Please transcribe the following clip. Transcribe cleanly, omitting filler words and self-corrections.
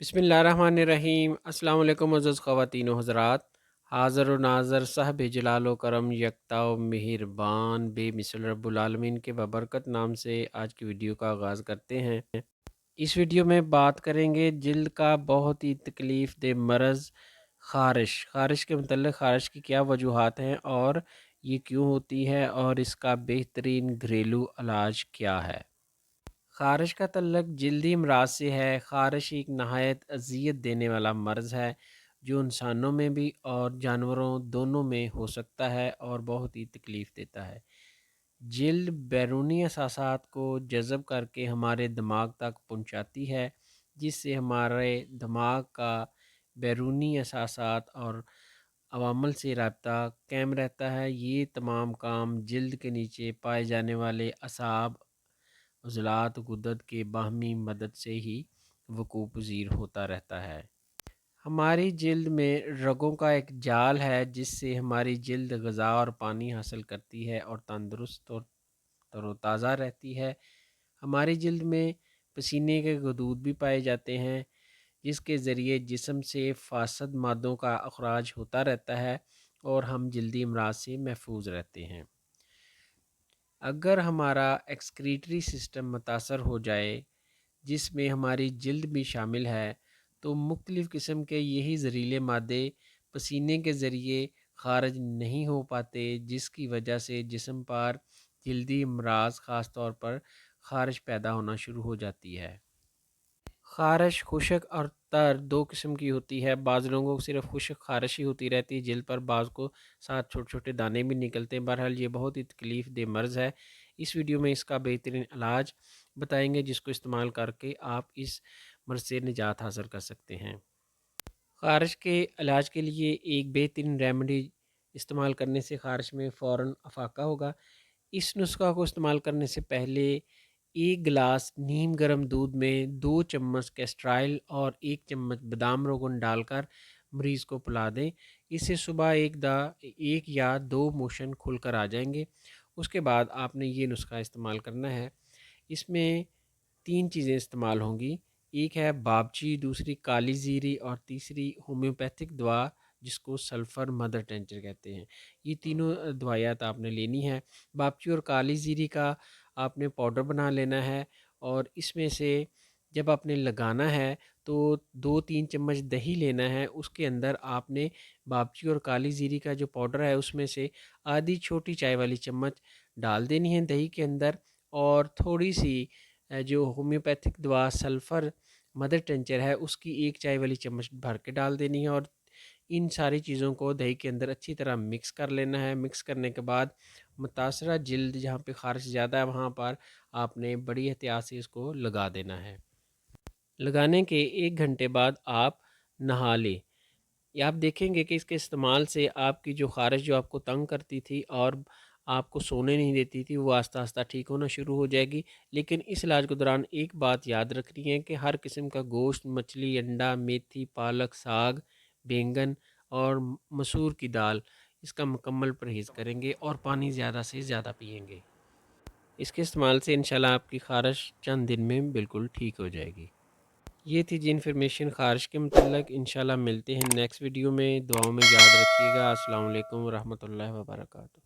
बिस्मिल्लाहिर्रहमानिर्रहीम। अस्सलाम वालेकुम मुअज़्ज़ज़ ख़वातीन व हज़रात। हाज़िर व नाज़िर साहिब जलाल व करम यकता व मेहरबान बेमिसल रब्बुल आलमीन के बबरकत नाम से आज की वीडियो का आगाज़ करते हैं। इस वीडियो में बात करेंगे जिल्द का बहुत ही तकलीफ़ दे मरज़ ख़ारिश। ख़ारिश के मतलब ख़ारिश की क्या वजूहात हैं और ये क्यों होती है और इसका बेहतरीन घरेलू इलाज क्या है। ख़ारिश का तल्लक जल्दी अमराज से है। ख़ारिश एक नहायत अज़ियत देने वाला मर्ज़ है जो इंसानों में भी और जानवरों दोनों में हो सकता है और बहुत ही तकलीफ़ देता है। जिल्द बैरूनी एहसासात को जज़ब करके हमारे दिमाग तक पहुँचाती है, जिससे हमारे दिमाग का बैरूनी एहसासात और अवामल से राब्ता कायम रहता है। ये तमाम काम जिल्द के नीचे पाए जाने वाले असाब, उज़लात, गुदत के बाहमी मदद से ही वकूअ पज़ीर होता रहता है। हमारी जिल्द में रगों का एक जाल है जिससे हमारी जिल्द ग़िज़ा और पानी हासिल करती है और तंदुरुस्त और तरोताज़ा रहती है। हमारी जिल्द में पसीने के गदूद भी पाए जाते हैं जिसके ज़रिए जिस्म से फासद मादों का अखराज होता रहता है और हम जल्दी अमराज से महफूज रहते हैं। अगर हमारा एक्सक्रीटरी सिस्टम मुतासर हो जाए जिसमें हमारी जिल्द भी शामिल है तो मुख्तलिफ़ किस्म के यही ज़हरीले मादे पसीने के ज़रिए खारिज नहीं हो पाते, जिसकी वजह से जिस्म पर जल्दी अमराज ख़ास तौर पर खारिश पैदा होना शुरू हो जाती है। खारिश खुश्क और तर दो किस्म की होती है। बाज़ लोगों को सिर्फ खुश्क खारिश ही होती रहती है जिल्द पर, बाज़ को साथ छोटे छोटे दाने भी निकलते हैं। बहरहाल ये बहुत ही तकलीफ़ दे मर्ज़ है। इस वीडियो में इसका बेहतरीन इलाज बताएंगे जिसको इस्तेमाल करके आप इस मर्ज़ से निजात हासिल कर सकते हैं। खारिश के इलाज के लिए एक बेहतरीन रेमेडी इस्तेमाल करने से खारिश में फ़ौरन अफाका होगा। इस नुस्खा को इस्तेमाल करने से पहले 1 गिलास नीम गर्म दूध में 2 चम्मच कैस्ट्राइल और 1 चम्मच बादाम रोगन डालकर मरीज़ को पिला दें। इससे सुबह 1 या 2 मोशन खुलकर आ जाएंगे। उसके बाद आपने ये नुस्खा इस्तेमाल करना है। इसमें 3 चीज़ें इस्तेमाल होंगी। एक है बाबची, दूसरी काली ज़ीरी और तीसरी होम्योपैथिक दवा जिसको सल्फ़र मदर टिंचर कहते हैं। ये तीनों दवाइयात आपने लेनी है। बाबची और काली ज़ीरी का आपने पाउडर बना लेना है और इसमें से जब आपने लगाना है तो 2-3 चम्मच दही लेना है। उसके अंदर आपने बाबची और काली ज़ीरी का जो पाउडर है उसमें से आधी छोटी चाय वाली चम्मच डाल देनी है दही के अंदर और थोड़ी सी जो होम्योपैथिक दवा सल्फ़र मदर टिंचर है उसकी 1 चाय वाली चम्मच भर के डाल देनी है और इन सारी चीज़ों को दही के अंदर अच्छी तरह मिक्स कर लेना है। मिक्स करने के बाद मुतासरा जिल्द जहाँ पे ख़ारिश ज़्यादा है वहाँ पर आपने बड़ी एहतियात से इसको लगा देना है। लगाने के 1 घंटे बाद आप नहा लें। या आप देखेंगे कि इसके इस्तेमाल से आपकी जो ख़ारिश जो आपको तंग करती थी और आपको सोने नहीं देती थी वो आस्ता आस्ता ठीक होना शुरू हो जाएगी। लेकिन इस इलाज के दौरान एक बात याद रखनी है कि हर किस्म का गोश्त, मछली, अंडा, मेथी, पालक, साग, बैंगन और मसूर की दाल इसका मुकम्मल परहेज़ करेंगे और पानी ज़्यादा से ज़्यादा पिएंगे। इसके इस्तेमाल से इंशाल्लाह आपकी ख़ारिश चंद दिन में बिल्कुल ठीक हो जाएगी। ये थी जी इन्फॉर्मेशन ख़ारिश के मतलब। इंशाल्लाह मिलते हैं नेक्स्ट वीडियो में। दुआओं में याद रखिएगा। अस्सलाम वालेकुम रहमतुल्लाहि व बरकातहू।